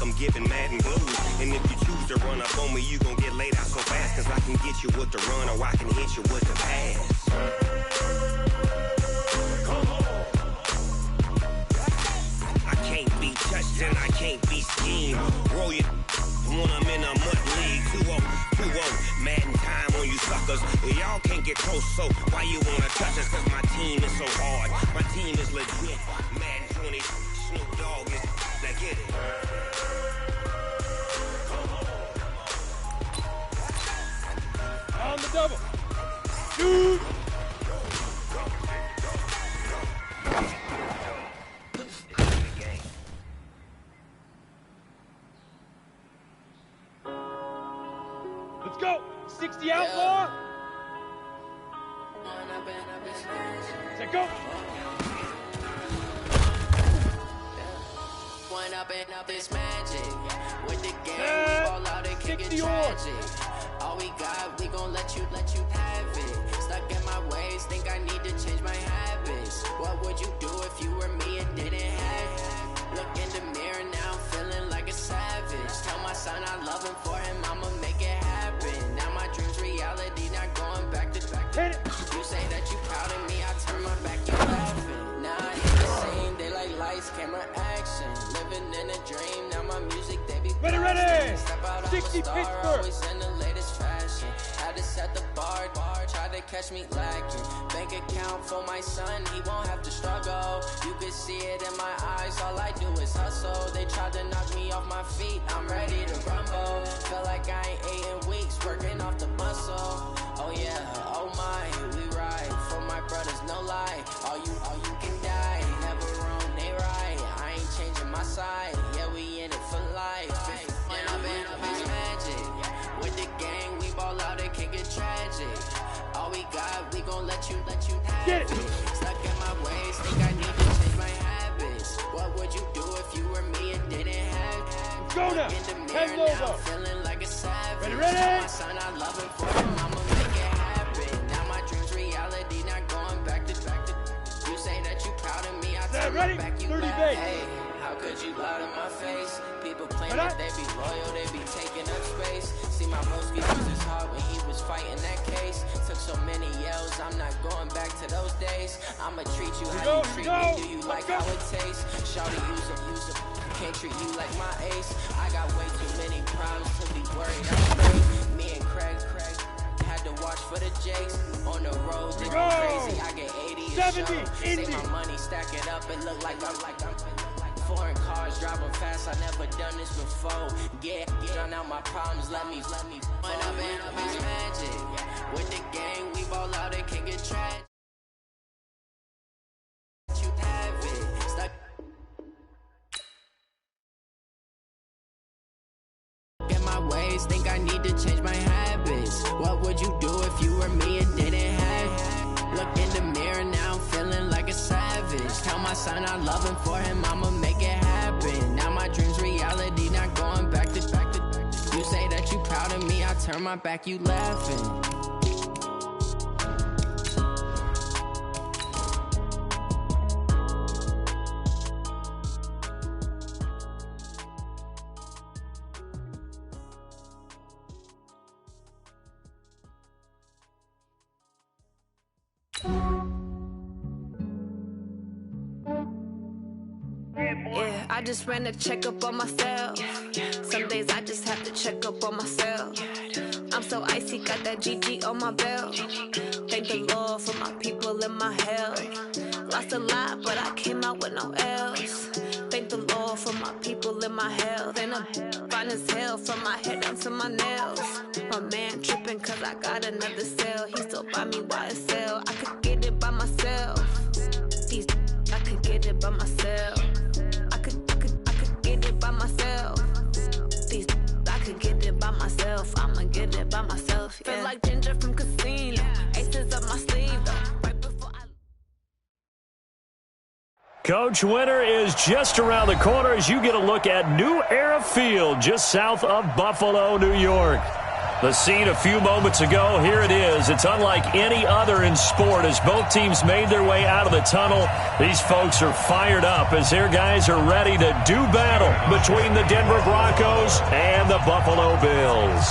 like I'm giving Madden blues. And if you choose to run up on me, you gon' get laid out so fast. Cause I can get you with the run or I can hit you with the pass. Come on. I can't be touched and I can't be schemed. Roll you when I'm in a mud league. 2-0, Madden time on you suckers. Y'all can't get close, so why you wanna touch us? Cause my team is so hard. My team is legit. Madden 20, Snoop Dogg is, now get it. On the double. Dude. Let's go. 60 outlaw. Set go. One up and up is magic. With the game, we all out and kick it tragic. All we got, we gon' let you have it. Stuck in my ways, think I need to change my habits. What would you do if you were me and didn't have it? Look in the mirror now, feeling like a savage. Tell my son I love him, for him I'ma make it happen. Now my dreams reality, not going back to back. You say that you proud of me, I turn my back, you laughing. Nah, I ain't the same, they like lights, camera, action. Living in a dream, now my music, they be ready. Step out, 60 I'm a star, always in the latest fashion. Had to set the bar, try to catch me lacking. Bank account for my son, he won't have to struggle. You can see it in my eyes, all I do is hustle. They tried to knock me off my feet, I'm ready to rumble. Feel like I ain't ate in weeks, working off the muscle. Oh yeah, oh my, we ride for my brothers, no lie. All you can die, never wrong, they right. I ain't changing my side, yeah, we in it for life. And I've been up is magic. With the gang, we ball out, it can get tragic. All we got, we gon' let you have it. Stuck in my ways, think I need to change my habits. What would you do if you were me and didn't have it? Go now. In the mirror now, feeling like a savage. Ready. Tell my son I love him, for him I'ma make it happen. Now my dreams reality, not going back to. You say that you proud of me, I turn my back, you laugh. Hey, how could you lie to my face? People claim that they be loyal, they be taking up space. See my broski was his heart when he was fighting that case. Took so many yells, I'm not going back to those days. I'ma treat you how you treat me, do you like how it tastes? Shawty, use up, can't treat you like my ace. I got way too many problems to be worried, I'm straight. Me and Craig had to watch for the Jakes. On the road, they go crazy, I get 80 a show. Save my money, stack it up, and look like I'm foreign cars, driving fast, I never done this before. Get drown out my problems, let me. When I've been up is magic. With the gang, we ball out, it can get tragic. You have it, stuck in my ways, think I need to change my habits. What would you do if you were me and didn't have it? Look in the mirror now, feeling like a savage. Tell my son I love him, for him I'ma make it happen. Now my dreams reality, not going back to. You say that you proud of me, I turn my back, you laughing. Yeah, I just ran a checkup on myself. Some days I just have to check up on myself. I'm so icy, got that GG on my belt. Thank the Lord for my people and my health. Lost a lot, but I came out with no L's. Thank the Lord for my people and my health. And I'm fine as hell from my head down to my nails. My man tripping cause I got another cell. He still buy me YSL. I could get it by myself. These I could get it by myself. I could get it by myself. These I could get it by myself. I'ma get it by myself. Yeah. Feel like Ginger from Casino. Aces up my sleeve though. Right before I. Coach, winter is just around the corner as you get a look at New Era Field just south of Buffalo, New York. The scene a few moments ago, here it is. It's unlike any other in sport as both teams made their way out of the tunnel. These folks are fired up as their guys are ready to do battle between the Denver Broncos and the Buffalo Bills.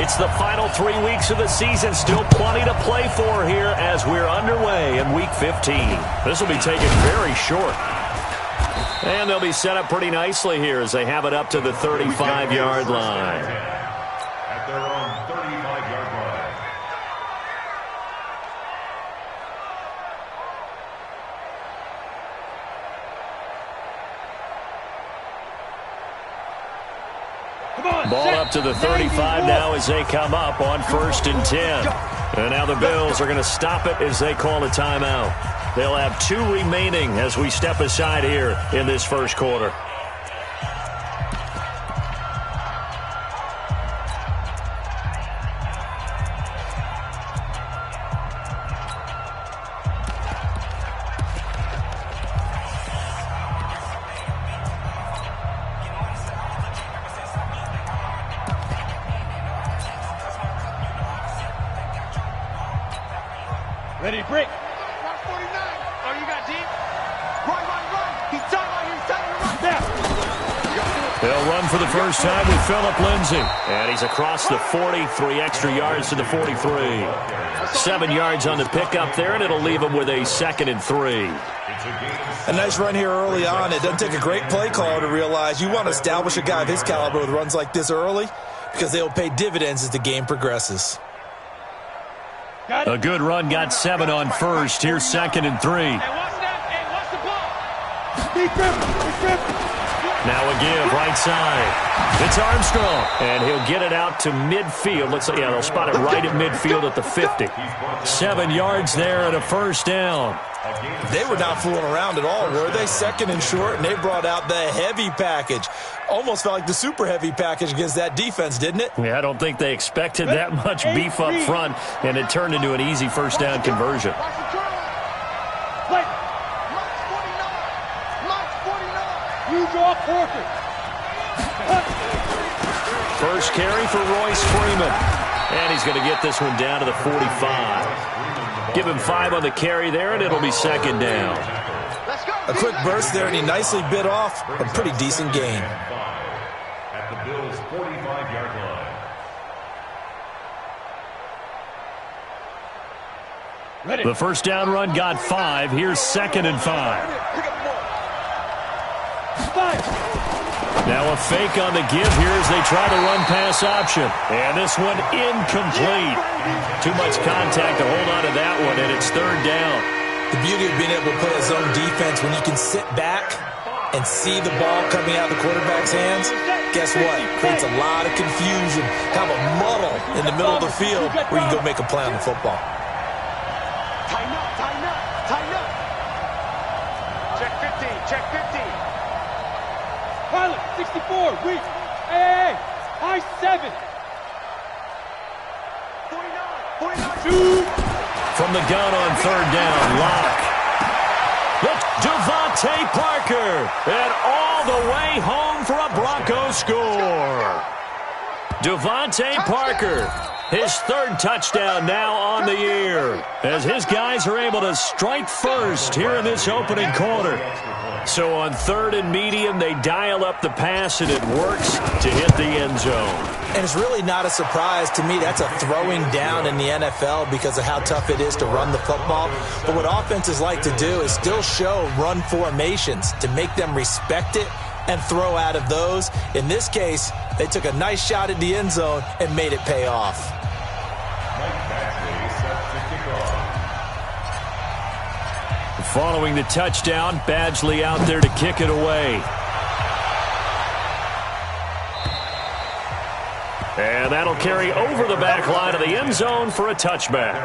It's the final 3 weeks of the season. Still plenty to play for here as we're underway in Week 15. This will be taken very short. And they'll be set up pretty nicely here as they have it up to the 35-yard line. At their own 35-yard line. Ball up to the 35 now as they come up on 1st and 10. And now the Bills are going to stop it as they call a timeout. They'll have 2 remaining as we step aside here in this first quarter. Ready, break. They'll run for the first time with Phillip Lindsay. And he's across the 40, 3 extra yards to the 43. 7 yards on the pickup there, and it'll leave him with a 2nd and 3. A nice run here early on. It doesn't take a great play caller to realize you want to establish a guy of his caliber with runs like this early because they will pay dividends as the game progresses. A good run got 7 on 1st. Here's 2nd and 3. Now a give, right side. It's Armstrong, and he'll get it out to midfield. They'll spot it right at midfield at the 50. 7 yards there and a first down. They were not fooling around at all, were they? 2nd and short, and they brought out the heavy package. Almost felt like the super heavy package against that defense, didn't it? Yeah, I don't think they expected that much beef up front, and it turned into an easy first down conversion. First carry for Royce Freeman. And he's going to get this one down to the 45. Give him 5 on the carry there, and it'll be 2nd down. A quick burst there, and he nicely bit off a pretty decent gain. At the Bills' 45-yard line. The first down run got 5. Here's 2nd and 5. Now a fake on the give here as they try to run pass option. And this one incomplete. Too much contact to hold on to that one, and it's 3rd down. The beauty of being able to play a zone defense when you can sit back and see the ball coming out of the quarterback's hands, guess what? Creates a lot of confusion, kind of a muddle in the middle of the field where you can go make a play on the football. Tighten up, tighten up, tighten up. Check 15, check 15. Pilot, 64, weak. Hey, high 7. 49, 2. From the gun on 3rd down, Locke. Look, Devontae Parker. And all the way home for a Broncos score. Devontae Parker, his 3rd touchdown now on the year, as his guys are able to strike first here in this opening quarter. So on 3rd and medium, they dial up the pass, and it works to hit the end zone. And it's really not a surprise to me. That's a throwing down in the NFL because of how tough it is to run the football. But what offenses like to do is still show run formations to make them respect it and throw out of those. In this case, they took a nice shot at the end zone and made it pay off. Following the touchdown, Badgley out there to kick it away. And that'll carry over the back line of the end zone for a touchback.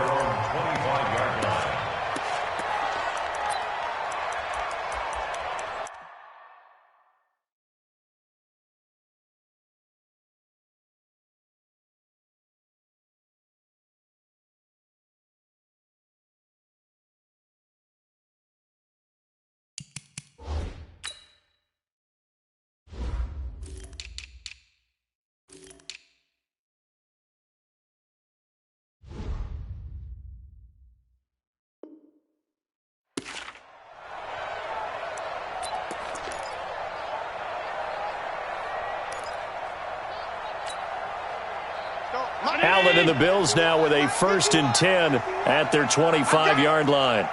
Allen and the Bills now with a 1st and 10 at their 25-yard line.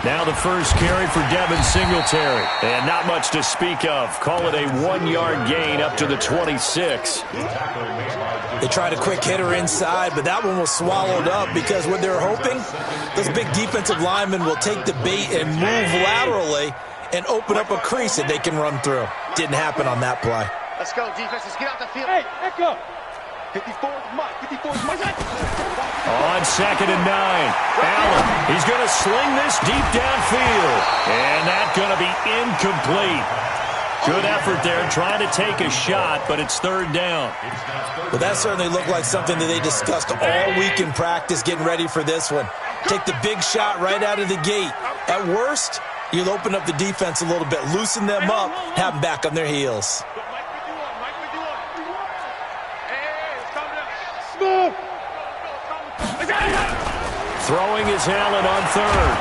Now the first carry for Devin Singletary. And not much to speak of. Call it a 1-yard gain up to the 26. They tried a quick hitter inside, but that one was swallowed up because what they're hoping, those big defensive linemen will take the bait and move laterally and open up a crease that they can run through. Didn't happen on that play. Let's go, defense. Let's get out the field. Hey, echo. 54 is Mike. 54 is Mike. On 2nd and 9. Allen, he's going to sling this deep downfield. And that's going to be incomplete. Good effort there trying to take a shot, but it's 3rd down. Well, that certainly looked like something that they discussed all week in practice getting ready for this one. Take the big shot right out of the gate. At worst, you'll open up the defense a little bit, loosen them up, have them back on their heels. Throwing is Allen on 3rd.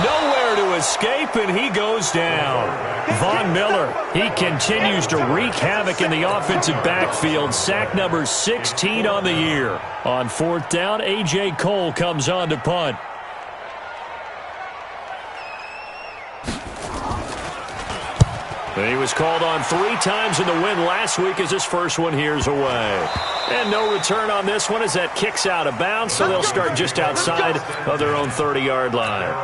Nowhere to escape, and he goes down. Von Miller, he continues to wreak havoc in the offensive backfield. Sack number 16 on the year. On 4th down, A.J. Cole comes on to punt. He was called on 3 times in the win last week as his first one here's away. And no return on this one as that kicks out of bounds, so they'll start just outside of their own 30-yard line.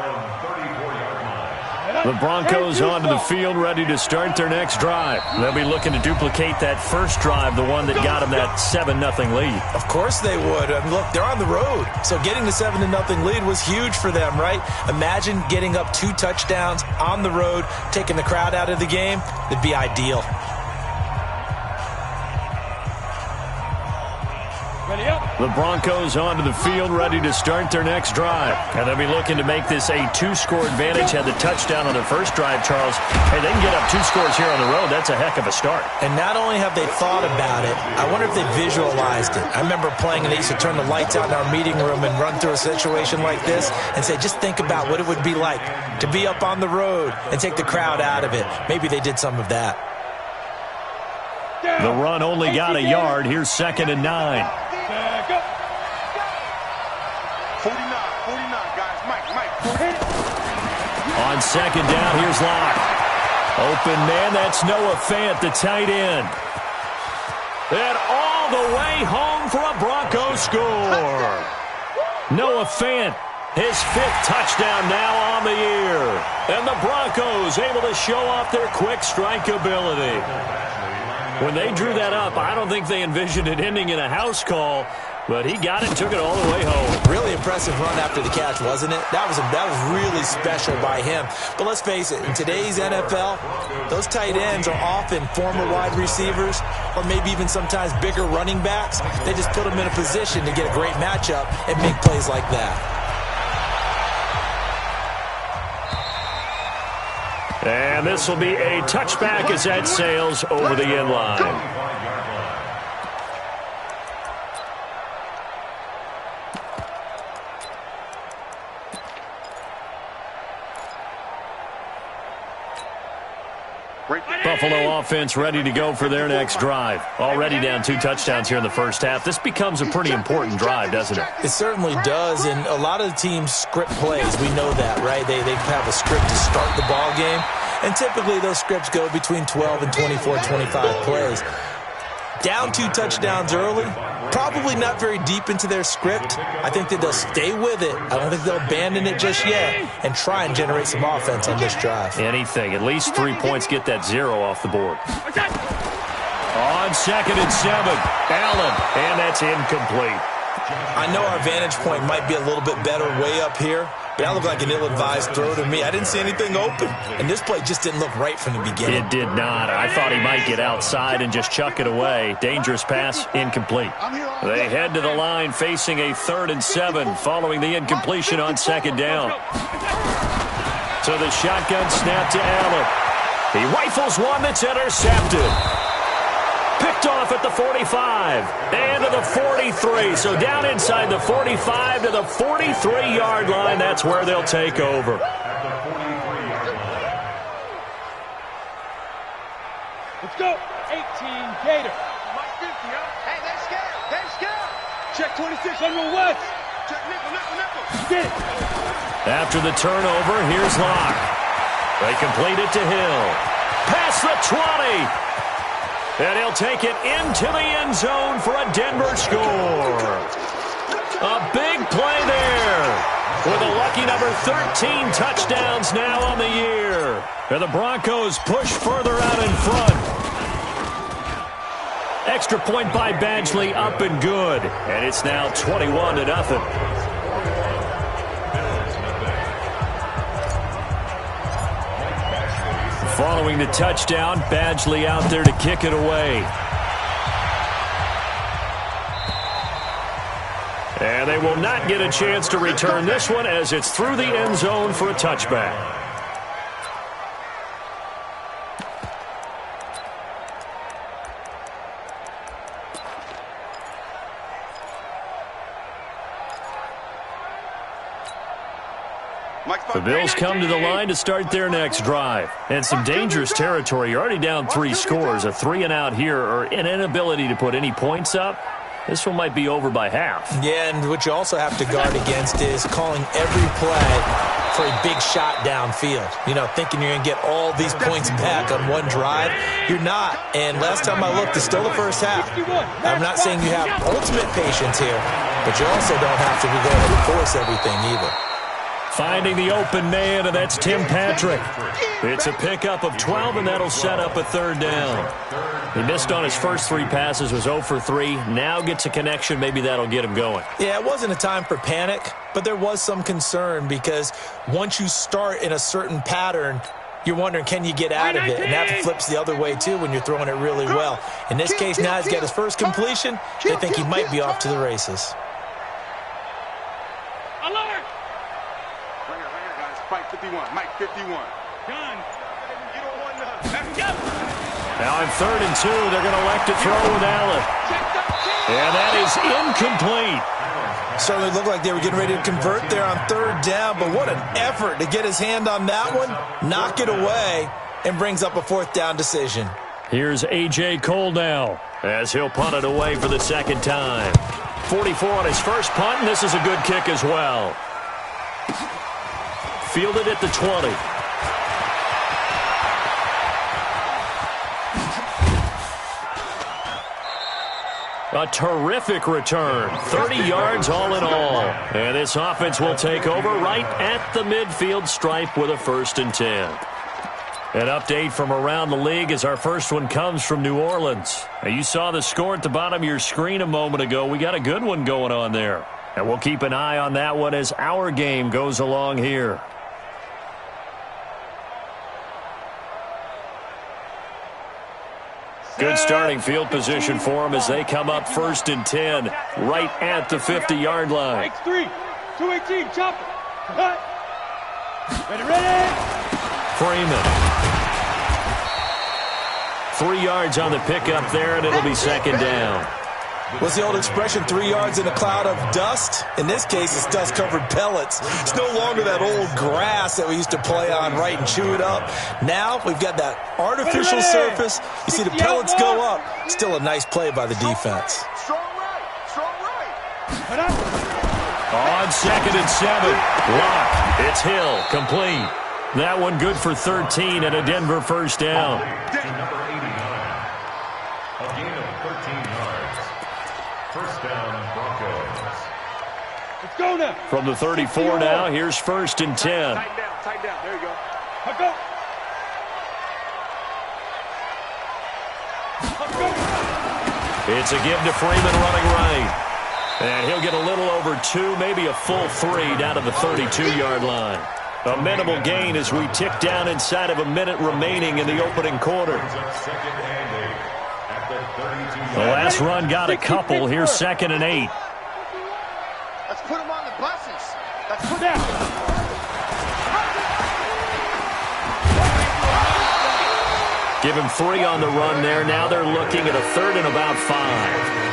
The Broncos onto the field ready to start their next drive. They'll be looking to duplicate that first drive, the one that got them that 7-0 lead. Of course they would. I mean, look, they're on the road. So getting the 7-0 lead was huge for them, right? Imagine getting up 2 touchdowns on the road, taking the crowd out of the game. It'd be ideal. The Broncos onto the field ready to start their next drive. And they'll be looking to make this a 2-score advantage. Had the touchdown on their first drive, Charles. Hey, they can get up 2 scores here on the road. That's a heck of a start. And not only have they thought about it, I wonder if they visualized it. I remember playing and they used to turn the lights out in our meeting room and run through a situation like this and say, just think about what it would be like to be up on the road and take the crowd out of it. Maybe they did some of that. The run only got a yard. Here's 2nd and 9. 49, guys. Mike. On 2nd down, here's Locke. Open man, that's Noah Fant, the tight end. And all the way home for a Bronco score. Noah Fant, his 5th touchdown now on the year. And the Broncos able to show off their quick strike ability. When they drew that up, I don't think they envisioned it ending in a house call, but he got it and took it all the way home. Really impressive run after the catch, wasn't it? That was really special by him. But let's face it, in today's NFL, those tight ends are often former wide receivers or maybe even sometimes bigger running backs. They just put them in a position to get a great matchup and make plays like that. And this will be a touchback as that sails over the end line. Buffalo offense ready to go for their next drive. Already down 2 touchdowns here in the first half. This becomes a pretty important drive, doesn't it? It certainly does, and a lot of the teams script plays. We know that, right? They have a script to start the ball game, and typically those scripts go between 12 and 24, 25 plays. Down 2 touchdowns early, probably not very deep into their script. I think that they'll stay with it. I don't think they'll abandon it just yet and try and generate some offense on this drive. Anything. At least 3 points, get that 0 off the board. On 2nd and 7, Allen, and that's incomplete. I know our vantage point might be a little bit better way up here, but that looked like an ill-advised throw to me. I didn't see anything open, and this play just didn't look right from the beginning. It did not. I thought he might get outside and just chuck it away. Dangerous pass, incomplete. They head to the line facing a 3rd and 7 following the incompletion on 2nd down. So the shotgun snap to Allen. He rifles one that's intercepted. Picked off at the 45 and to the 43. So down inside the 45 to the 43-yard line. That's where they'll take over. Let's go. 8. Gator. Hey, they're scared. They're scared. Check 26. General West. Check nickel. Get it. After the turnover, here's Locke. They complete it to Hill. Past the 20. And he'll take it into the end zone for a Denver score. A big play there. With a lucky number 13 touchdowns now on the year. And the Broncos push further out in front. Extra point by Badgley up and good. And it's now 21-0. Following the touchdown, Badgley out there to kick it away. And they will not get a chance to return this one as it's through the end zone for a touchback. The Bills come to the line to start their next drive. And some dangerous territory. You're already down 3 scores. A 3-and-out here or an inability to put any points up. This one might be over by half. Yeah, and what you also have to guard against is calling every play for a big shot downfield. You know, thinking you're going to get all these points back on one drive. You're not. And last time I looked, it's still the first half. I'm not saying you have ultimate patience here, but you also don't have to be going to force everything either. Finding the open man, and that's Tim Patrick. It's a pickup of 12, and that'll set up a third down. He missed on his first 3 passes, was 0 for 3. Now gets a connection. Maybe that'll get him going. Yeah, it wasn't a time for panic, but there was some concern because once you start in a certain pattern, you're wondering, can you get out of it? And that flips the other way, too, when you're throwing it really well. In this case, now he's got his first completion. They think he might be off to the races. Mike 51. Mike 51. Gun. You don't want nothing. Now in 3rd and 2, they're going to elect to throw with Allen. And that is incomplete. Certainly looked like they were getting ready to convert there on 3rd down, but what an effort to get his hand on that one, knock it away, and brings up a 4th down decision. Here's A.J. Cole now as he'll punt it away for the 2nd time. 44 on his first punt, and this is a good kick as well. Fielded at the 20. A terrific return. 30 yards all in all. And this offense will take over right at the midfield stripe with a 1st and 10. An update from around the league as our first one comes from New Orleans. Now, you saw the score at the bottom of your screen a moment ago. We got a good one going on there. And we'll keep an eye on that one as our game goes along here. Good starting field position for them as they come up 1st and 10 right at the 50-yard line. X3, 218, chop it. Cut. Ready. Freeman. 3 yards on the pickup there, and it'll be 2nd down. What's the old expression, 3 yards in a cloud of dust? In this case, it's dust-covered pellets. It's no longer that old grass that we used to play on, right, and chew it up. Now we've got that artificial surface. You see the pellets go up. Still a nice play by the defense. Strong right. On 2nd and 7. Lock. It's Hill. Complete. That one good for 13 and a Denver 1st down. Number 89. A gain of 13 yards. 1st down, Broncos. Let's go now. From the 34 now, here's 1st and 10. Tight down. There you go. Let's go. It's a give to Freeman running right. And he'll get a little over 2, maybe a full 3 down to the 32-yard line. A minimal gain as we tick down inside of a minute remaining in the opening quarter. The last run got a couple. Here's 2nd and 8. Let's put them on the buses. Let's put them. Give him 3 on the run there. Now they're looking at a 3rd and about 5.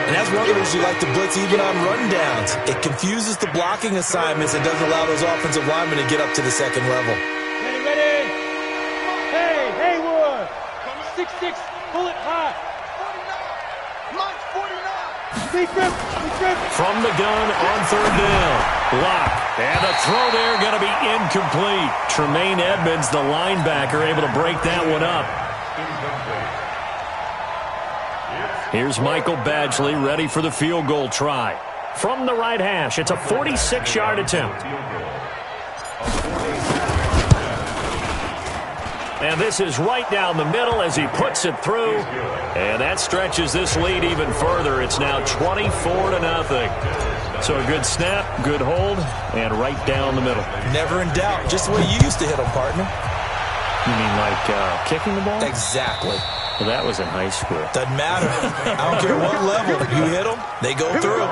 And as runners, you like to blitz even on rundowns. It confuses the blocking assignments and doesn't allow those offensive linemen to get up to the 2nd level. Ready. Hey, Haywood. 6'6", pull it high. From the gun on third down. Lock. And the throw there going to be incomplete. Tremaine Edmonds, the linebacker, able to break that one up. Here's Michael Badgley ready for the field goal try. From the right hash, it's a 46-yard attempt. And this is right down the middle as he puts it through. And that stretches this lead even further. It's now 24-0. So a good snap, good hold, and right down the middle. Never in doubt. Just the way you used to hit them, partner. You mean like kicking the ball? Exactly. Well, that was in high school. Doesn't matter. I don't care what level. You hit them, they go through.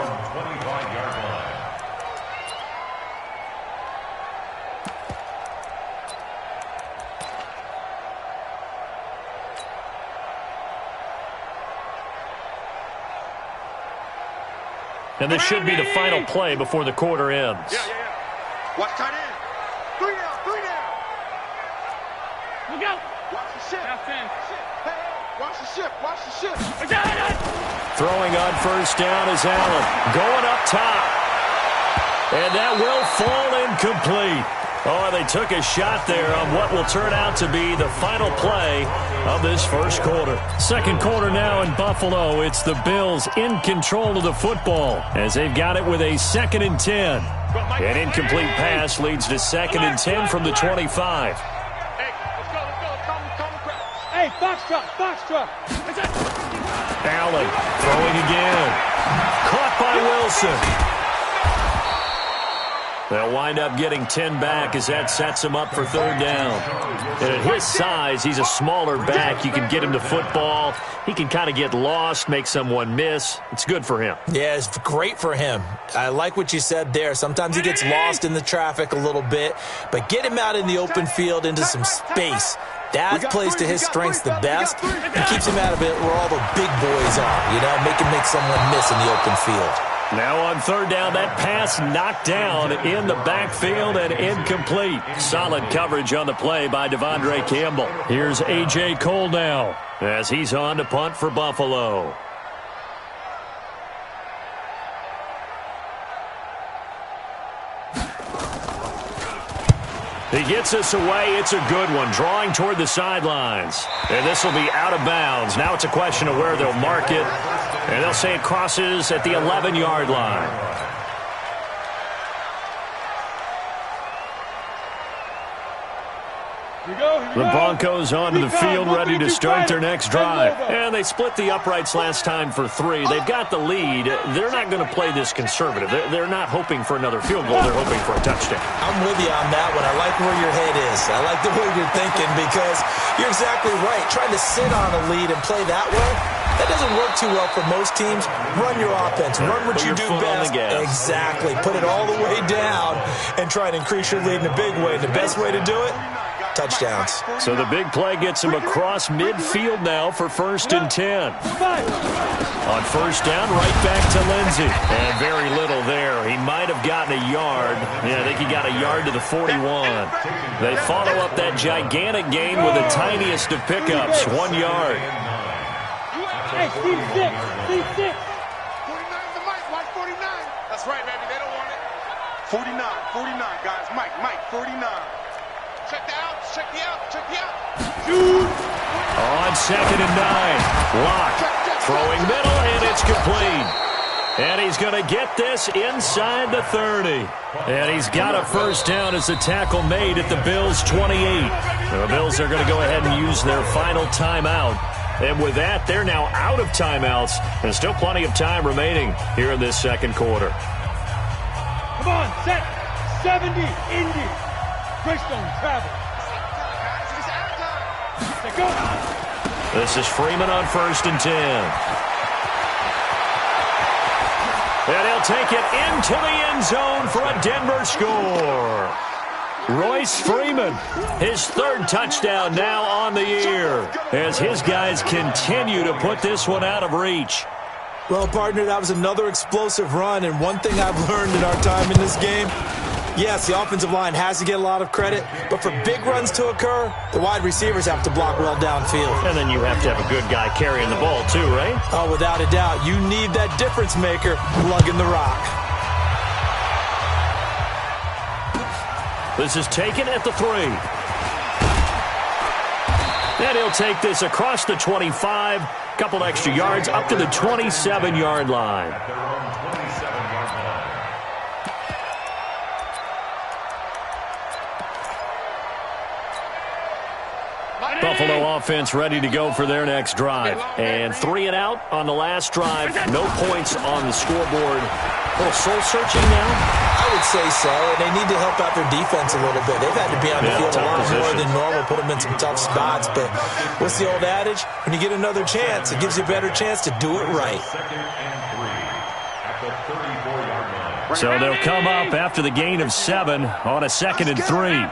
And this should be the final play before the quarter ends. Yeah. Watch tight end. 3 down. Look out. Watch the ship. Hey, watch the ship. Throwing on first down is Allen. Going up top. And that will fall incomplete. Oh, they took a shot there on what will turn out to be the final play of this first quarter. Second quarter now in Buffalo. It's the Bills in control of the football as they've got it with a 2nd and 10. An incomplete pass leads to 2nd and 10 from the 25. Hey, foxtrot. Allen throwing again. Caught by Wilson. They'll wind up getting 10 back as that sets him up for third down. And at his size, he's a smaller back. You can get him to football. He can kind of get lost, make someone miss. It's good for him. Yeah, it's great for him. I like what you said there. Sometimes he gets lost in the traffic a little bit, but get him out in the open field into some space. That plays to his strengths the best and keeps him out of it where all the big boys are, make him make someone miss in the open field. Now on third down, that pass knocked down in the backfield and incomplete. Solid coverage on the play by Devondre Campbell. Here's A.J. Cole now as he's on to punt for Buffalo. He gets us away. It's a good one. Drawing toward the sidelines. And this will be out of bounds. Now it's a question of where they'll mark it. And they'll say it crosses at the 11-yard line. The Broncos onto the field, ready to start their next drive. And they split the uprights last time for 3. They've got the lead. They're not going to play this conservative. They're not hoping for another field goal. They're hoping for a touchdown. I'm with you on that one. I like where your head is. I like the way you're thinking because you're exactly right. Trying to sit on a lead and play that way, that doesn't work too well for most teams. Run your offense. Run what you do best. Exactly. Put it all the way down and try and increase your lead in a big way. The best way to do it, touchdowns. So the big play gets him across midfield now for 1st and 10. On first down, right back to Lindsey. And very little there. He might have gotten a yard. Yeah, I think he got a yard to the 41. They follow up that gigantic gain with the tiniest of pickups, 1 yard. Hey, Steve 6. 49 the mic. Watch 49. That's right, baby. They don't want it. 49, guys. Mike, 49. Check the out. Shoot. On 2nd and 9. Lock. Throwing middle, and it's complete. And he's going to get this inside the 30. And he's got a first down as the tackle made at the Bills' 28. The Bills are going to go ahead and use their final timeout. And with that, they're now out of timeouts. And still plenty of time remaining here in this second quarter. Come on, set. 70, Indy. Greystone, travel. Go. This is Freeman on 1st and 10. And he'll take it into the end zone for a Denver score. Royce Freeman, his 3rd touchdown now on the year as his guys continue to put this one out of reach. Well, partner, that was another explosive run, and one thing I've learned in our time in this game, Yes, the offensive line has to get a lot of credit, but for big runs to occur, the wide receivers have to block well downfield. And then you have to have a good guy carrying the ball too, right? Oh, without a doubt. You need that difference maker lugging the rock. This is taken at the 3. And he'll take this across the 25. Couple extra yards up to the 27-yard line. At their own 27-yard line. Buffalo offense ready to go for their next drive. And 3 and out on the last drive. No points on the scoreboard. A little soul-searching now? I would say so, and they need to help out their defense a little bit. They've had to be on the field a lot more than normal, put them in some tough spots. But what's the old adage? When you get another chance, it gives you a better chance to do it right. 2nd and 3 at the 34-yard line. So they'll come up after the gain of 7 on a 2nd and 3.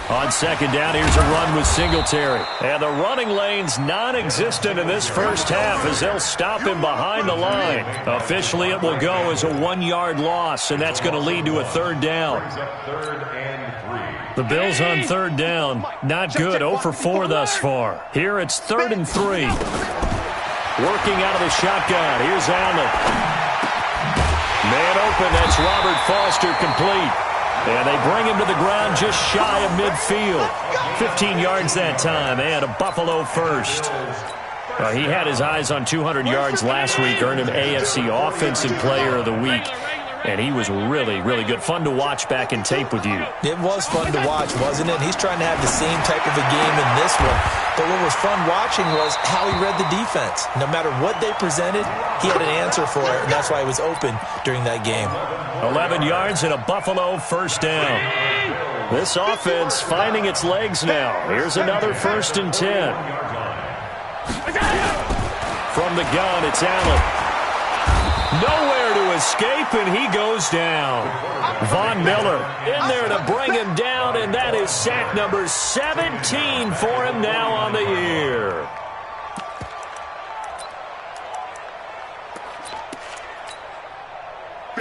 On 2nd down, here's a run with Singletary. And the running lane's non-existent in this first half as they'll stop him behind the line. Officially, it will go as a 1-yard loss, and that's going to lead to a 3rd down. 3rd and 3. The Bills on 3rd down. Not good, 0 for 4 thus far. Here it's 3rd and 3. Working out of the shotgun. Here's Allen. Man open, that's Robert Foster complete. And they bring him to the ground just shy of midfield. 15 yards that time, and a Buffalo first. He had his eyes on 200 yards last week, earned him AFC Offensive Player of the Week. And he was really, really good. Fun to watch back in tape with you. It was fun to watch, wasn't it? He's trying to have the same type of a game in this one. But what was fun watching was how he read the defense. No matter what they presented, he had an answer for it, and that's why he was open during that game. 11 yards and a Buffalo first down. This offense finding its legs now. Here's another 1st and 10. From the gun, it's Allen. Nowhere to escape, and he goes down. Von Miller in there to bring him down, and that is sack number 17 for him now on the year.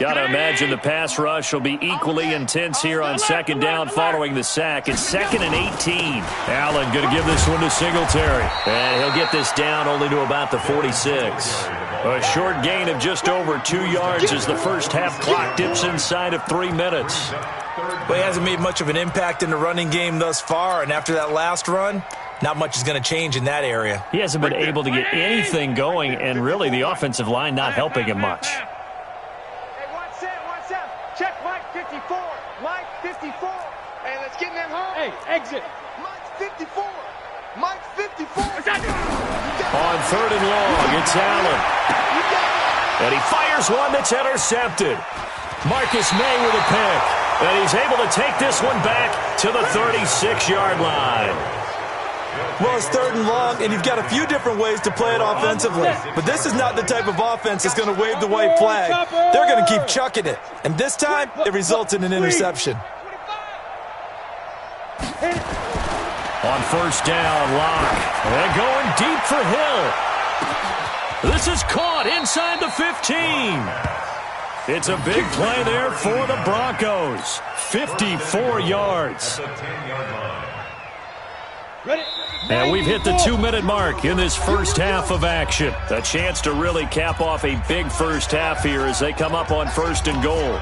Got to imagine the pass rush will be equally intense here on 2nd down following the sack. It's 2nd and 18. Allen going to give this one to Singletary. And he'll get this down only to about the 46. A short gain of just over 2 yards as the first half clock dips inside of 3 minutes. But he hasn't made much of an impact in the running game thus far, and after that last run, not much is going to change in that area. He hasn't been able to get anything going, and really the offensive line not helping him much. Check Mike 54. Mike 54. Hey, let's get in them home. Hey, exit. Mike 54. Mike 54. On 3rd and long, it's Allen. And he fires one that's intercepted. Marcus May with a pick. And he's able to take this one back to the 36-yard line. Well, it's 3rd and long, and you've got a few different ways to play it offensively. But this is not the type of offense that's going to wave the white flag. They're going to keep chucking it. And this time, it results in an interception. On 1st down, Locke. And going deep for Hill. This is caught inside the 15. It's a big play there for the Broncos. 54 yards. And we've hit the 2-minute mark in this first half of action. A chance to really cap off a big first half here as they come up on 1st and goal.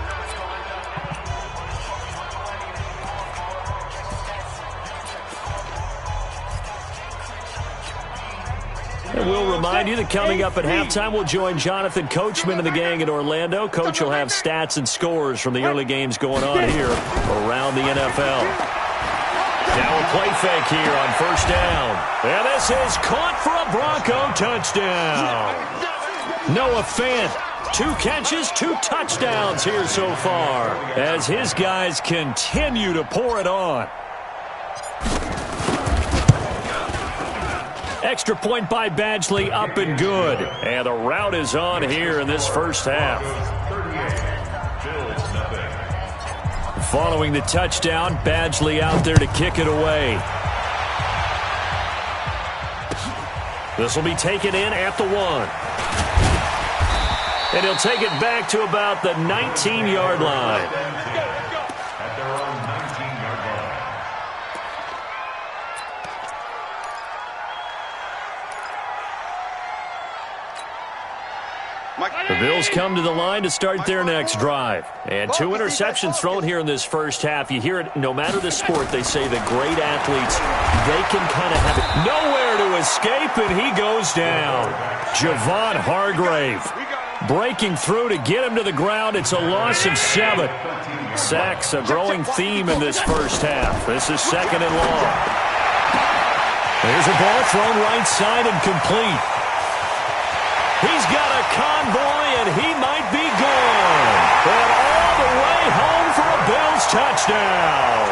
And we'll remind you that coming up at halftime, we'll join Jonathan Coachman and the gang in Orlando. Coach will have stats and scores from the early games going on here around the NFL. Now a play fake here on 1st down. And this is caught for a Bronco touchdown. Noah Fant, 2 catches, 2 touchdowns here so far as his guys continue to pour it on. Extra point by Badgley, up and good. And the route is on here in this first half. Following the touchdown, Badgley out there to kick it away. This will be taken in at the 1. And he'll take it back to about the 19-yard line. At their own 19-yard line. The Bills come to the line to start their next drive. And 2 interceptions thrown here in this first half. You hear it, no matter the sport, they say that great athletes, they can kind of have it. Nowhere to escape, and he goes down. Javon Hargrave breaking through to get him to the ground. It's a loss of 7. Sacks, a growing theme in this first half. This is 2nd and long. There's a ball thrown right side and complete. He's got a convoy, and he might be gone. And all the way home for a Bills touchdown.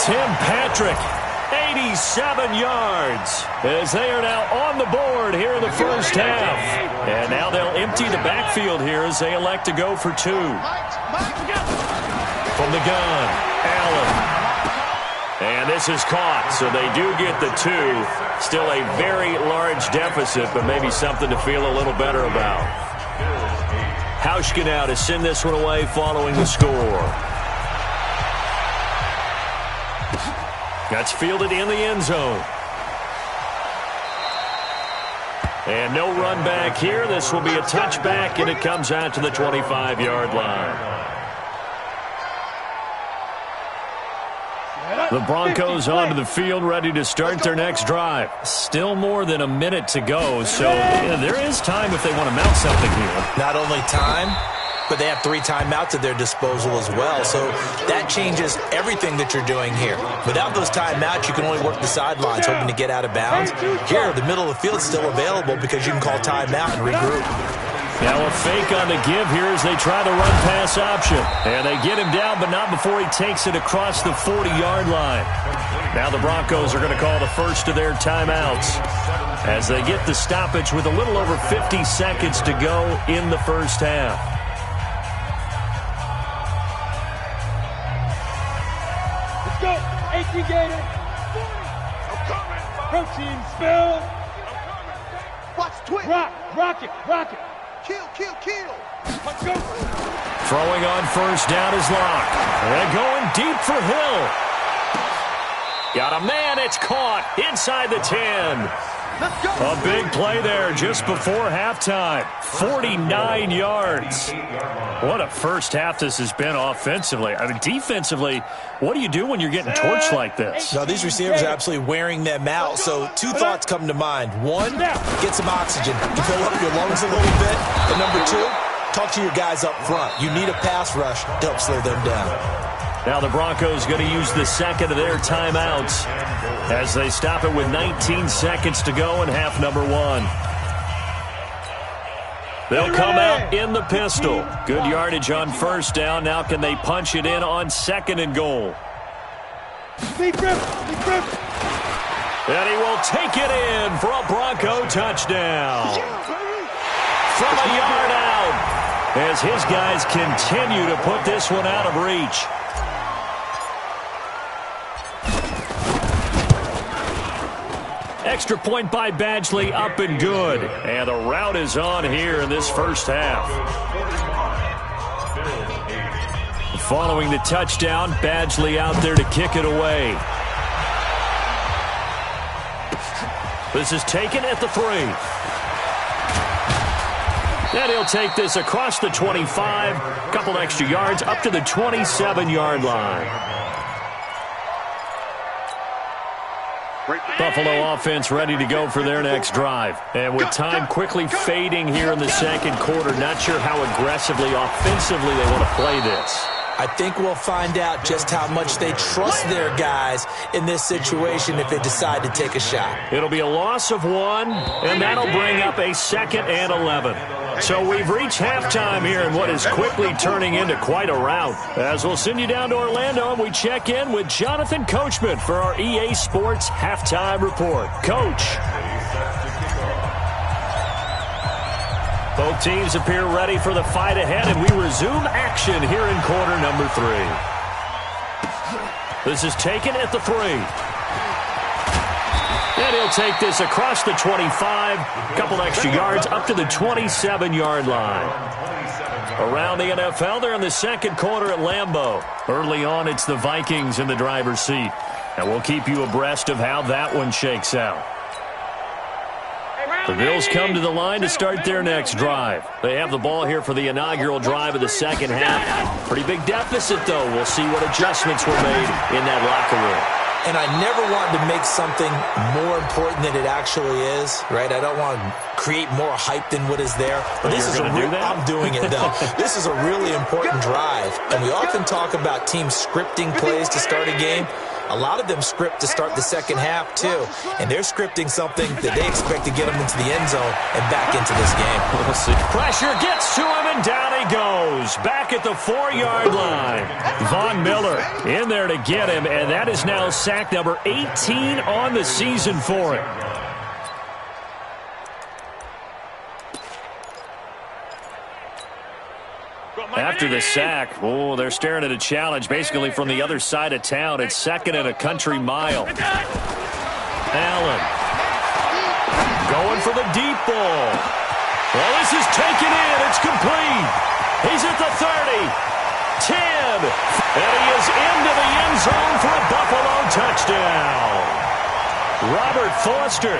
Tim Patrick, 87 yards, as they are now on the board here in the first half. And now they'll empty the backfield here as they elect to go for 2. From the gun, Allen. And this is caught, so they do get the 2. Still a very large deficit, but maybe something to feel a little better about. Hauschka now to send this one away following the score. That's fielded in the end zone. And no run back here. This will be a touchback, and it comes out to the 25-yard line. The Broncos onto the field, ready to start their next drive. Still more than a minute to go, so there is time if they want to mount something here. Not only time, but they have 3 timeouts at their disposal as well, so that changes everything that you're doing here. Without those timeouts, you can only work the sidelines, hoping to get out of bounds. Here, the middle of the field is still available because you can call timeout and regroup. Now a fake on the give here as they try the run-pass option. And they get him down, but not before he takes it across the 40-yard line. Now the Broncos are going to call the first of their timeouts as they get the stoppage with a little over 50 seconds to go in the first half. Let's go. 18 Gator. Protein spill. Watch twist. Rock it. Kill. Let's go. Throwing on first down is Locke. And going deep for Hill. Got a man, it's caught inside the 10. Let's go. A big play there just before halftime. 49 yards. What a first half this has been offensively. I mean, defensively, what do you do when you're getting torched like this? No, these receivers are absolutely wearing them out. So 2 thoughts come to mind. 1, get some oxygen to fill up your lungs a little bit. And number 2, talk to your guys up front. You need a pass rush to help slow them down. Now the Broncos going to use the second of their timeouts as they stop it with 19 seconds to go in half number 1. They'll come out in the pistol. Good yardage on first down. Now can they punch it in on 2nd and goal? Deep grip. And he will take it in for a Bronco touchdown. From a yard out as his guys continue to put this one out of reach. Extra point by Badgley, up and good. And the route is on here in this first half. Following the touchdown, Badgley out there to kick it away. This is taken at the 3. And he'll take this across the 25, couple extra yards up to the 27-yard line. Buffalo offense ready to go for their next drive. And with time quickly fading here in the second quarter, not sure how aggressively, offensively they want to play this. I think we'll find out just how much they trust their guys in this situation if they decide to take a shot. It'll be a loss of 1, and that'll bring up a 2nd and 11. So we've reached halftime here in what is quickly turning into quite a rout. As we'll send you down to Orlando, and we check in with Jonathan Coachman for our EA Sports Halftime Report. Coach. Both teams appear ready for the fight ahead, and we resume action here in quarter number 3. This is taken at the 3. And he'll take this across the 25, a couple extra yards up to the 27-yard line. Around the NFL, they're in the second quarter at Lambeau. Early on, it's the Vikings in the driver's seat. And we'll keep you abreast of how that one shakes out. The Bills come to the line to start their next drive. They have the ball here for the inaugural drive of the second half. Pretty big deficit, though. We'll see what adjustments were made in that locker room. And I never wanted to make something more important than it actually is, right? I don't want to create more hype than what is there. But this is I'm doing it, though. This is a really important drive. And we often talk about teams scripting plays to start a game. A lot of them script to start the second half, too. And they're scripting something that they expect to get them into the end zone and back into this game. We'll see. Pressure gets to him, and down he goes. Back at the 4-yard line. Von Miller in there to get him, and that is now sack number 18 on the season for him. After the sack, they're staring at a challenge basically from the other side of town. It's second and a country mile. Allen going for the deep ball. Well, this is taken in. It's complete. He's at the 30, 10, and he is into the end zone for a Buffalo touchdown. Robert Foster,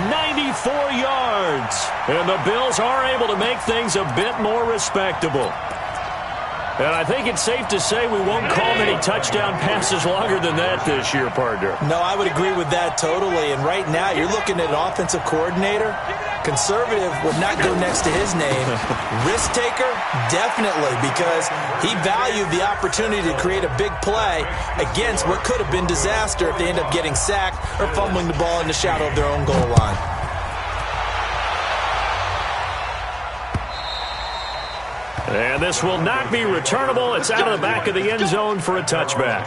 94 yards. And the Bills are able to make things a bit more respectable. And I think it's safe to say we won't call many touchdown passes longer than that this year, partner. No, I would agree with that totally. And right now, you're looking at an offensive coordinator. Conservative would not go next to his name. Risk taker, definitely, because he valued the opportunity to create a big play against what could have been disaster if they end up getting sacked or fumbling the ball in the shadow of their own goal line. And this will not be returnable. It's out of the back of the end zone for a touchback.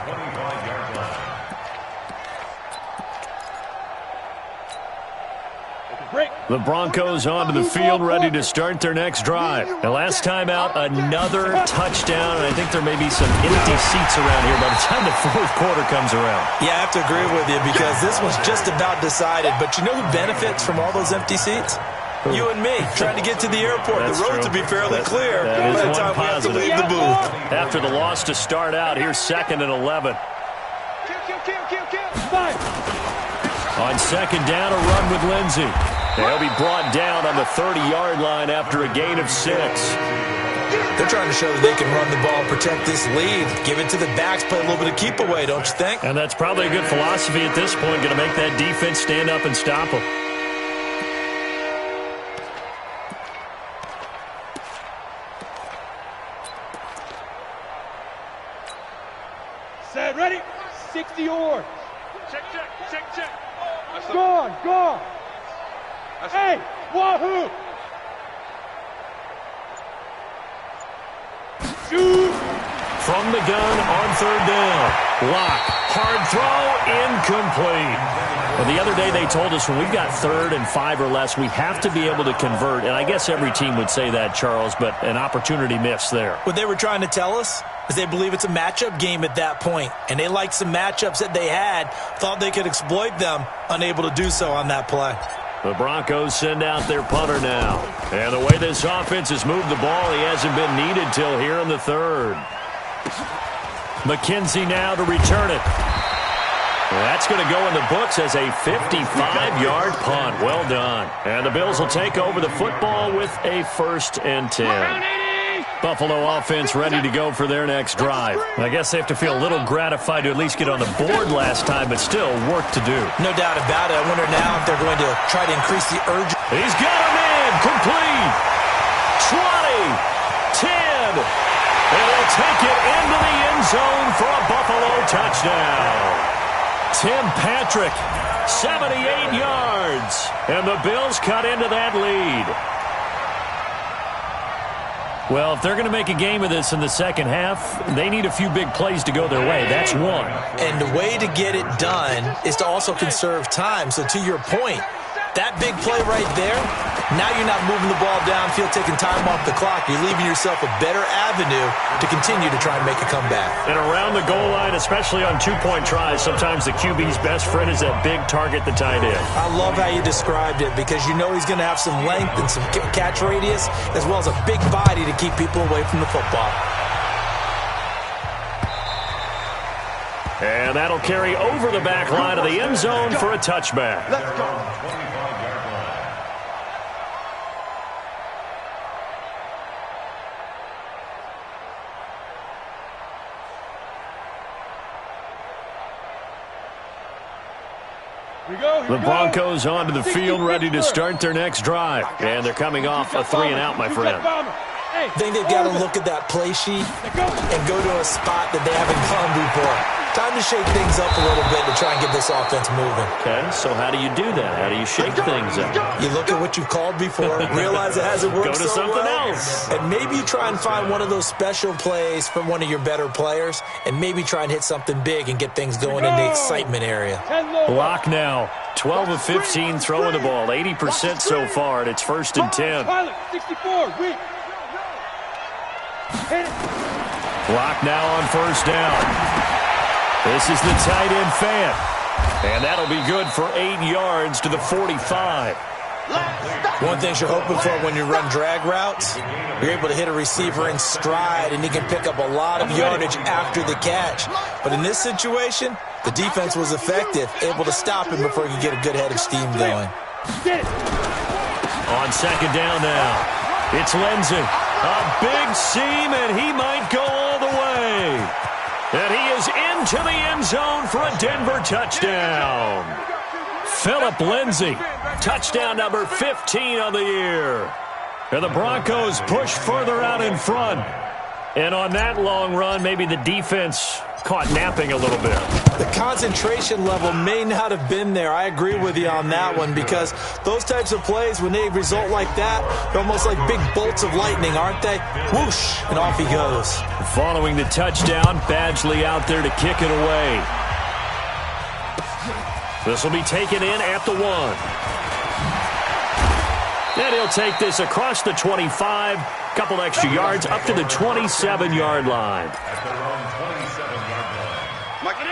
The Broncos onto the field, ready to start their next drive. And last time out, another touchdown. And I think there may be some empty seats around here by the time the fourth quarter comes around. Yeah, I have to agree with you because this was just about decided. But you know who benefits from all those empty seats? You and me, trying to get to the airport. That's the roads true. will be fairly clear by the time we have to leave the booth. After the loss to start out, here's 2nd and 11. On second down, a run with Lindsey. They'll be brought down on the 30-yard line after a gain of 6. They're trying to show that they can run the ball, protect this lead, give it to the backs, play a little bit of keep away, don't you think? And that's probably a good philosophy at this point, going to make that defense stand up and stop them. Set, ready? 60 yards. Check. Gone. Hey, wahoo! Shoot! From the gun on third down. Lock. Hard throw. Incomplete. Well, the other day they told us when we've got 3rd and 5 or less, we have to be able to convert. And I guess every team would say that, Charles, but an opportunity missed there. What they were trying to tell us is they believe it's a matchup game at that point. And they liked some matchups that they had, thought they could exploit them, unable to do so on that play. The Broncos send out their punter now. And the way this offense has moved the ball, he hasn't been needed till here in the 3rd. McKenzie now to return it. That's going to go in the books as a 55-yard punt. Well done. And the Bills will take over the football with a 1st and 10. Buffalo offense ready to go for their next drive. I guess they have to feel a little gratified to at least get on the board last time, but still work to do. No doubt about it. I wonder now if they're going to try to increase the urgency. He's got him in. Complete. 20. 10. And he'll take it into the end zone for a Buffalo touchdown. Tim Patrick, 78 yards. And the Bills cut into that lead. Well, if they're going to make a game of this in the second half, they need a few big plays to go their way. That's one. And the way to get it done is to also conserve time. So to your point, That big play right there, now you're not moving the ball downfield, taking time off the clock. You're leaving yourself a better avenue to continue to try and make a comeback. And around the goal line, especially on two-point tries, sometimes the QB's best friend is that big target, the tight end. I love how you described it because you know he's going to have some length and some catch radius as well as a big body to keep people away from the football. And that'll carry over the back line of the end zone for a touchback. Let's go. The Broncos onto the field, ready to start their next drive. And they're coming off a 3-and-out, my friend. I think they've got to look at that play sheet and go to a spot that they haven't gone before. Time to shake things up a little bit to try and get this offense moving. Okay, so how do you do that? How do you shake things up? You look at what you've called before, realize it hasn't worked Go to so something well, else. and maybe you try and find one of those special plays from one of your better players, and maybe try and hit something big and get things going in the excitement area. Block now. 12 of 15 throwing the ball. 80% so far, and it's 1st and 10. Pilot, 64, weak. Block now on 1st down. This is the tight end fan. And that'll be good for 8 yards to the 45. One thing you're hoping for when you run drag routes, you're able to hit a receiver in stride, and he can pick up a lot of yardage after the catch. But in this situation, the defense was effective, able to stop him before he could get a good head of steam going. On 2nd down now, it's Lindsey. A big seam, and he might go all the way. And he is into the end zone for a Denver touchdown. Phillip Lindsay, touchdown number 15 on the year. And the Broncos push further out in front. And on that long run, maybe the defense caught napping a little bit. The concentration level may not have been there. I agree with you on that one because those types of plays, when they result like that, they're almost like big bolts of lightning, aren't they? Whoosh, and off he goes. Following the touchdown, Badgley out there to kick it away. This will be taken in at the 1. And he'll take this across the 25, couple extra yards up to the 27-yard line.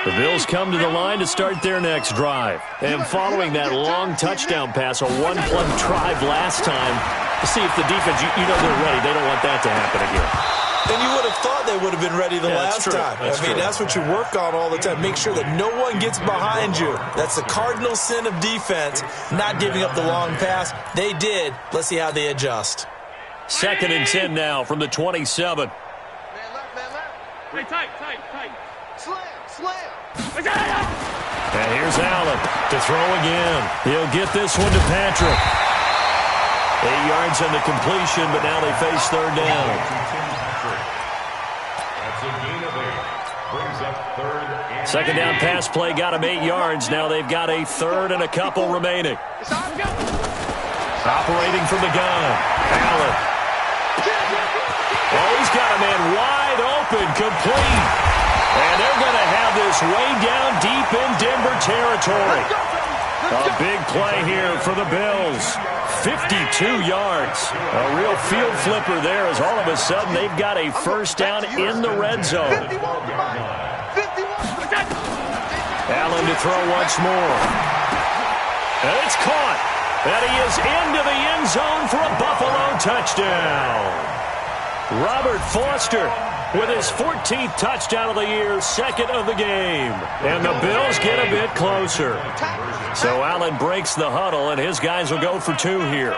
The Bills come to the line to start their next drive. And following that long touchdown pass, a one-play drive last time, to see if the defense, you know they're ready. They don't want that to happen again. And you would have thought they would have been ready the last time. That's what you work on all the time. Make sure that no one gets behind you. That's the cardinal sin of defense, not giving up the long pass. They did. Let's see how they adjust. 2nd and 10 now from the 27. Man left. Hey, tight. Slam. And here's Allen to throw again. He'll get this one to Patrick. 8 yards on the completion, but now they face 3rd down. That's a gain of 8. Brings up 3rd and 2nd down pass play got him 8 yards. Now they've got a 3rd and a couple remaining. Operating from the gun. Allen. Oh, he's got a man wide open, complete. And they're going to have this way down deep in Denver territory. A big play here for the Bills. 52 yards. A real field flipper there as all of a sudden they've got a 1st down in the red zone. Allen to throw once more. And it's caught. And he is into the end zone for a Buffalo touchdown. Robert Foster with his 14th touchdown of the year, 2nd of the game. And the Bills get a bit closer. So Allen breaks the huddle, and his guys will go for 2 here.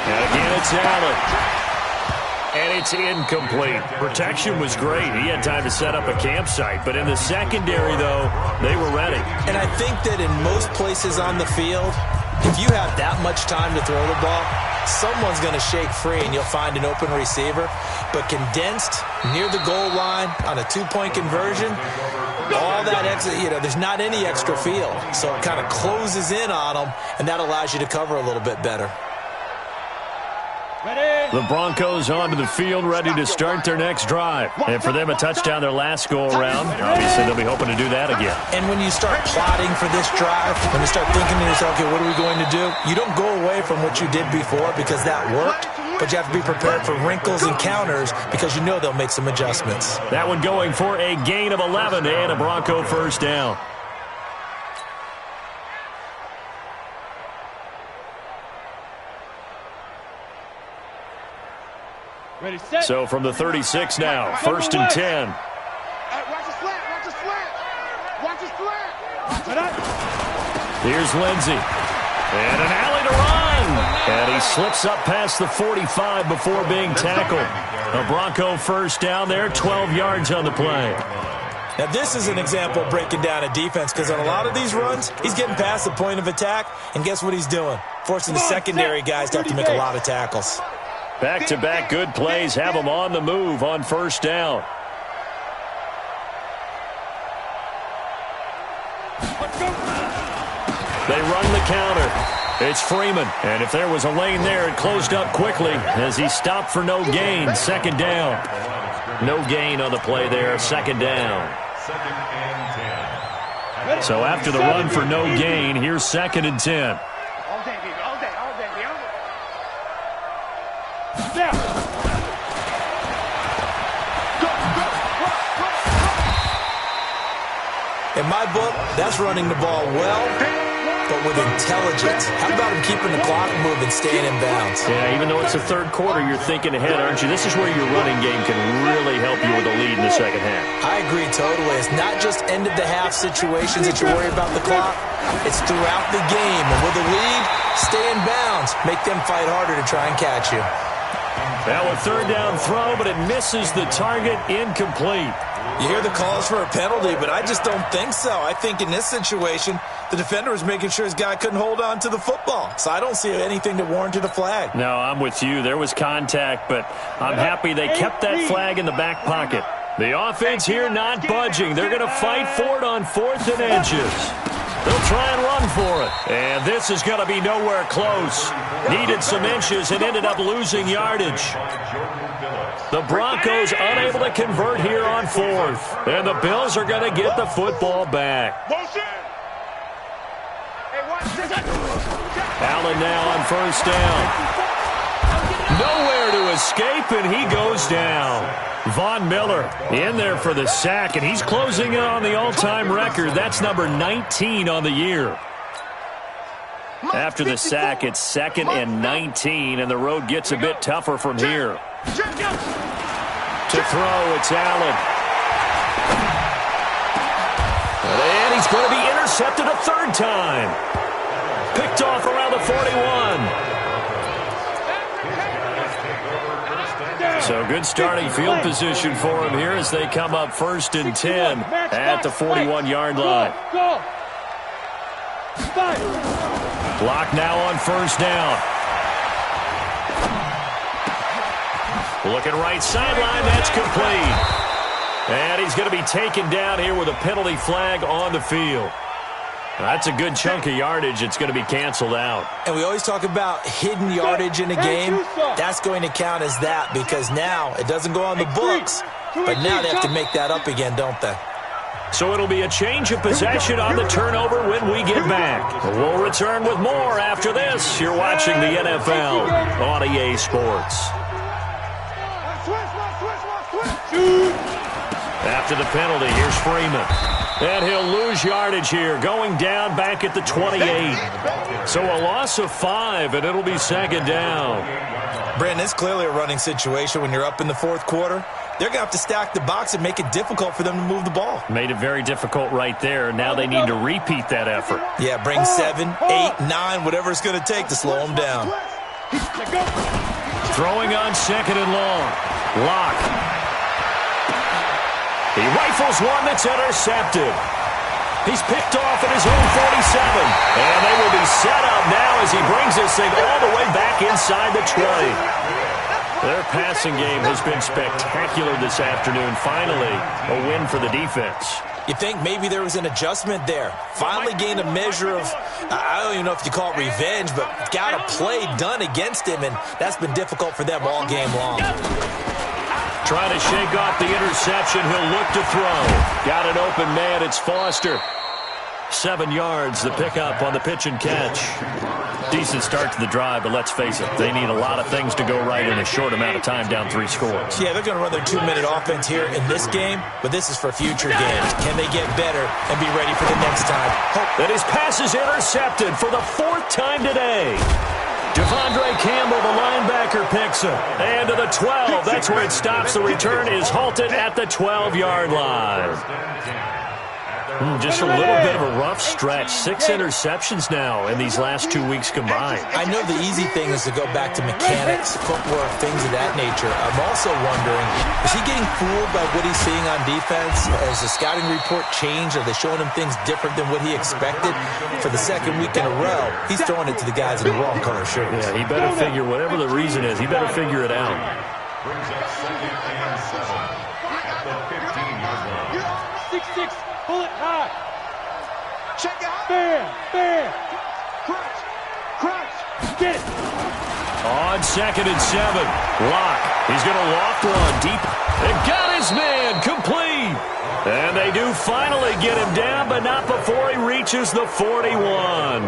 And again, it's Allen. And it's incomplete. Protection was great. He had time to set up a campsite. But in the secondary, though, they were ready. And I think that in most places on the field, if you have that much time to throw the ball, someone's going to shake free and you'll find an open receiver. But condensed near the goal line on a 2-point conversion, all that extra, there's not any extra field. So it kind of closes in on them, and that allows you to cover a little bit better. The Broncos onto the field, ready to start their next drive. And for them, a touchdown their last go-around. Obviously, they'll be hoping to do that again. And when you start plotting for this drive, when you start thinking to yourself, okay, what are we going to do? You don't go away from what you did before because that worked, but you have to be prepared for wrinkles and counters because you know they'll make some adjustments. That one going for a gain of 11 and a Bronco first down. Ready, set. So from the 36 now, first and 10. Hey, watch the slant, watch the slant. Watch the slant. Here's Lindsey. And an alley to run. And he slips up past the 45 before being tackled. A Bronco first down there, 12 yards on the play. Now, this is an example of breaking down a defense because on a lot of these runs, he's getting past the point of attack, and guess what he's doing? Forcing the secondary guys to have to make a lot of tackles. Back-to-back good plays have them on the move on first down. They run the counter. It's Freeman. And if there was a lane there, it closed up quickly as he stopped for no gain. Second down. No gain on the play there. Second down. So after the run for no gain, here's second and 10. In my book, that's running the ball well, but with intelligence. How about him keeping the clock moving, staying in bounds? Yeah, even though it's the third quarter, you're thinking ahead, aren't you? This is where your running game can really help you with a lead in the second half. I agree totally. It's not just end-of-the-half situations that you worry about the clock. It's throughout the game. And with a lead, stay in bounds. Make them fight harder to try and catch you. Now a third down throw, but it misses the target, incomplete. You hear the calls for a penalty, but I just don't think so. I think in this situation, the defender was making sure his guy couldn't hold on to the football. So I don't see anything that warranted a flag. No, I'm with you. There was contact, but I'm happy they kept that flag in the back pocket. The offense here not budging. They're going to fight for it on 4th and inches. They'll try and run for it. And this is going to be nowhere close. Needed some inches and ended up losing yardage. The Broncos unable to convert here on 4th. And the Bills are going to get the football back. Allen now on first down. Nowhere to escape, and he goes down. Von Miller in there for the sack, and he's closing in on the all-time record. That's number 19 on the year. After the sack, it's 2nd and 19, and the road gets a bit tougher from here. To throw, it's Allen. And he's going to be intercepted a third time. Picked off around the 41. So good starting field position for him here as they come up 1st and 10 at the 41-yard line. Block now on first down. Looking right sideline, that's complete. And he's going to be taken down here with a penalty flag on the field. That's a good chunk of yardage. It's going to be canceled out. And we always talk about hidden yardage in a game. That's going to count as that because now it doesn't go on the books, but now they have to make that up again, don't they? So it'll be a change of possession on the turnover when we get back. We'll return with more after this. You're watching the NFL on EA Sports. After the penalty, here's Freeman. And he'll lose yardage here, going down back at the 28. So a loss of 5, and it'll be second down. Brandon, it's clearly a running situation when you're up in the 4th quarter. They're going to have to stack the box and make it difficult for them to move the ball. Made it very difficult right there. Now they need to repeat that effort. Yeah, bring 7, 8, 9, whatever it's going to take to slow them down. Throwing on 2nd and long. Lock. He rifles one that's intercepted. He's picked off at his own 47. And they will be set up now as he brings this thing all the way back inside the 20. Their passing game has been spectacular this afternoon. Finally, a win for the defense. You think maybe there was an adjustment there. Finally gained a measure of, I don't even know if you call it revenge, but got a play done against him, and that's been difficult for them all game long. Trying to shake off the interception. He'll look to throw. Got an open man. It's Foster. 7 yards, the pickup on the pitch and catch. Decent start to the drive, but let's face it, they need a lot of things to go right in a short amount of time, down 3 scores. Yeah, they're going to run their 2-minute offense here in this game, but this is for future games. Can they get better and be ready for the next time? That his pass is intercepted for the 4th time today. Devondre Campbell, the linebacker, picks him. And to the 12, that's where it stops. The return is halted at the 12-yard line. Just a little bit of a rough stretch. 6 interceptions now in these last 2 weeks combined. I know the easy thing is to go back to mechanics, footwork, things of that nature. I'm also wondering, is he getting fooled by what he's seeing on defense? Has the scouting report changed? Are they showing him things different than what he expected? For the 2nd week in a row, he's throwing it to the guys in the wrong color shirts. Yeah, he better figure, whatever the reason is, he better figure it out. Brings up 2nd and 7 at the 15-yard line. 6-6. Pull it high. Check out. Bam. Bam. Crunch. Crunch. Get it. On 2nd and 7. Locke. He's going to loft one deep. And got his man complete. And they do finally get him down, but not before he reaches the 41.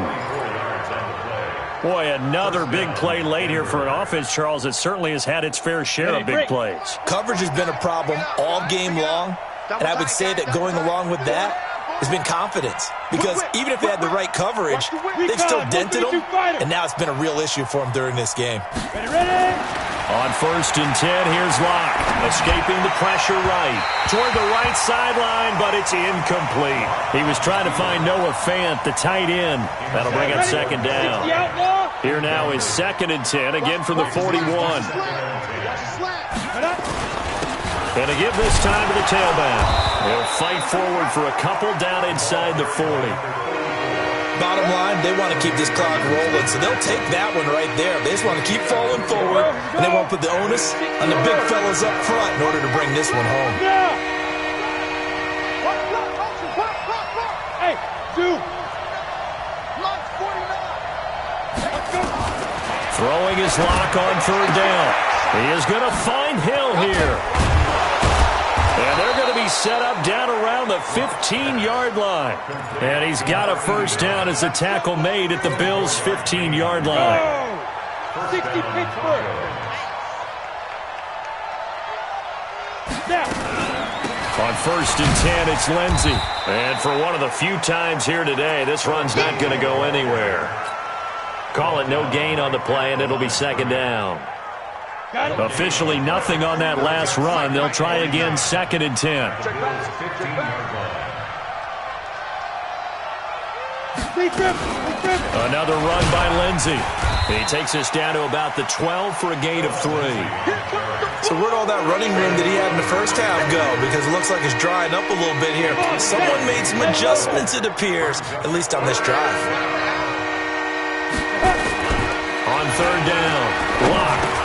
Boy, another big play late here for an offense, Charles, that certainly has had its fair share of big plays. Coverage has been a problem all game long. And I would say that going along with that has been confidence. Because even if they had the right coverage, they've still dented them. And now it's been a real issue for them during this game. Ready? On 1st and 10, here's Locke. Escaping the pressure right. Toward the right sideline, but it's incomplete. He was trying to find Noah Fant, the tight end. That'll bring up 2nd down. Here now is 2nd and 10, again from the 41. And to give this time to the tailback. They'll fight forward for a couple down inside the 40. Bottom line, they want to keep this clock rolling, so they'll take that one right there. They just want to keep falling forward, and they won't put the onus on the big fellas up front in order to bring this one home. Hey, dude. Throwing his Lock on 3rd down. He is going to find Hill here. And they're going to be set up down around the 15-yard line. And he's got a 1st down as the tackle made at the Bills' 15-yard line. 60 Pittsburgh. On 1st and 10, it's Lindsey. And for one of the few times here today, this run's not going to go anywhere. Call it no gain on the play, and it'll be 2nd down. Officially nothing on that last run. They'll try again 2nd and 10. Another run by Lindsey. He takes us down to about the 12 for a gain of 3. So where'd all that running room that he had in the first half go? Because it looks like it's drying up a little bit here. Someone made some adjustments, it appears, at least on this drive. On 3rd down, Locke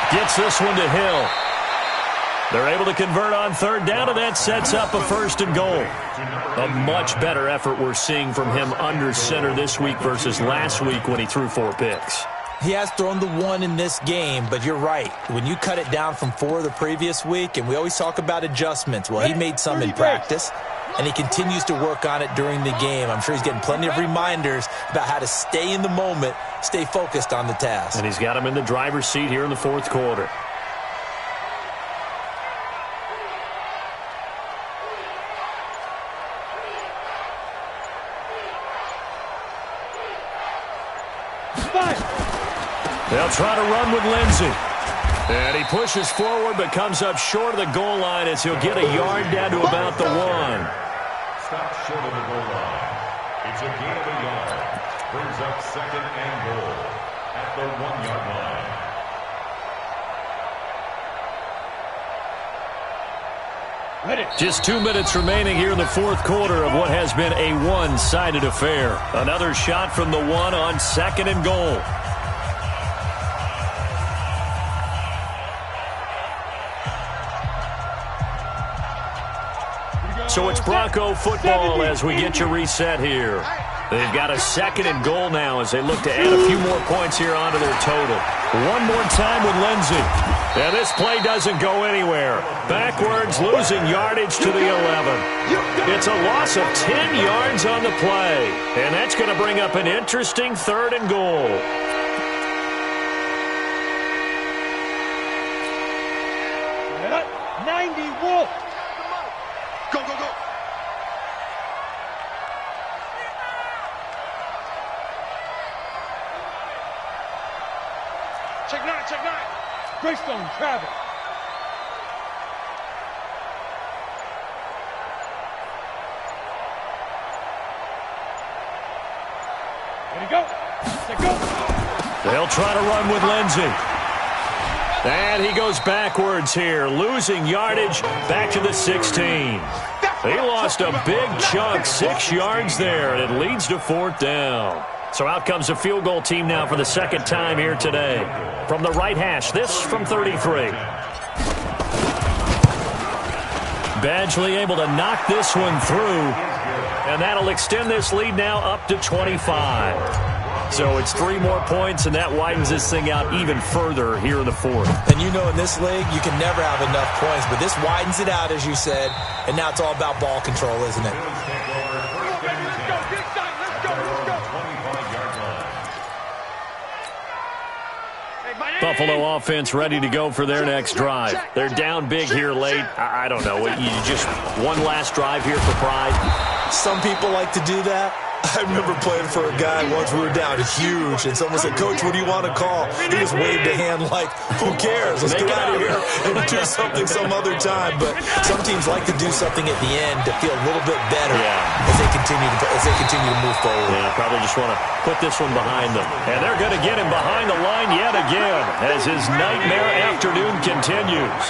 gets this one to Hill. They're able to convert on 3rd down, and that sets up a 1st and goal. A much better effort we're seeing from him under center this week versus last week when he threw 4 picks. He has thrown the 1 in this game, but you're right. When you cut it down from 4 the previous week, and we always talk about adjustments, well, he made some in practice, and he continues to work on it during the game. I'm sure he's getting plenty of reminders about how to stay in the moment, stay focused on the task. And he's got him in the driver's seat here in the 4th quarter. They'll try to run with Lindsey. And he pushes forward but comes up short of the goal line as he'll get a yard down to about the 1. Stop short of the goal line. It's a gain of a yard. Brings up 2nd and goal at the 1-yard line. Just 2 minutes remaining here in the 4th quarter of what has been a one-sided affair. Another shot from the 1 on 2nd and goal. So it's Bronco football as we get you reset here. They've got a 2nd and goal now as they look to add a few more points here onto their total. One more time with Lindsey. And this play doesn't go anywhere. Backwards, losing yardage to the 11. It's a loss of 10 yards on the play. And that's going to bring up an interesting 3rd and goal. Get up. 90 Wolf. Go, go, go. Check 9, check 9. Greystone, travel. Ready, go. Set, go. They'll try to run with Lindsey. And he goes backwards here, losing yardage back to the 16. He lost a big chunk, 6 yards there, and it leads to 4th down. So out comes a field goal team now for the 2nd time here today. From the right hash, this from 33. Badgley able to knock this one through, and that'll extend this lead now up to 25. So it's 3 more points, and that widens this thing out even further here in the 4th. And you know in this league, you can never have enough points, but this widens it out, as you said, and now it's all about ball control, isn't it? Buffalo offense ready to go for their next drive. They're down big here late. I don't know. You just one last drive here for pride. Some people like to do that. I remember playing for a guy once. We were down huge, and someone said, "Coach, what do you want to call?" He just waved a hand like, "Who cares? Let's get out of here and do something some other time." But some teams like to do something at the end to feel a little bit better as they continue to move forward. Yeah, probably just want to put this one behind them. And they're going to get him behind the line yet again as his nightmare afternoon continues.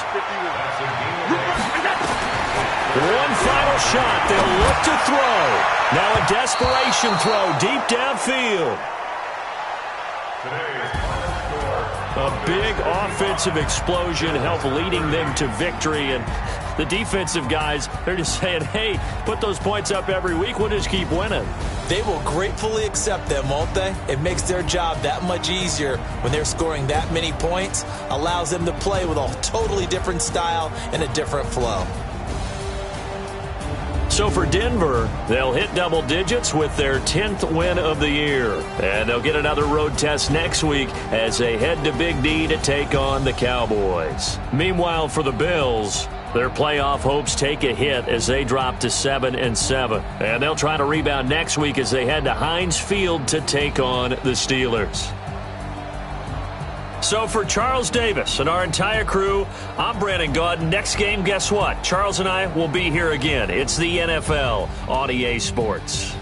One final shot. They'll look to throw. Now a desperation throw deep downfield. A big offensive explosion helped leading them to victory. And the defensive guys, they're just saying, hey, put those points up every week. We'll just keep winning. They will gratefully accept them, won't they? It makes their job that much easier when they're scoring that many points. Allows them to play with a totally different style and a different flow. So for Denver, they'll hit double digits with their 10th win of the year. And they'll get another road test next week as they head to Big D to take on the Cowboys. Meanwhile, for the Bills, their playoff hopes take a hit as they drop to 7-7. And they'll try to rebound next week as they head to Heinz Field to take on the Steelers. So for Charles Davis and our entire crew, I'm Brandon Gaudin. Next game, guess what? Charles and I will be here again. It's the NFL on EA Sports.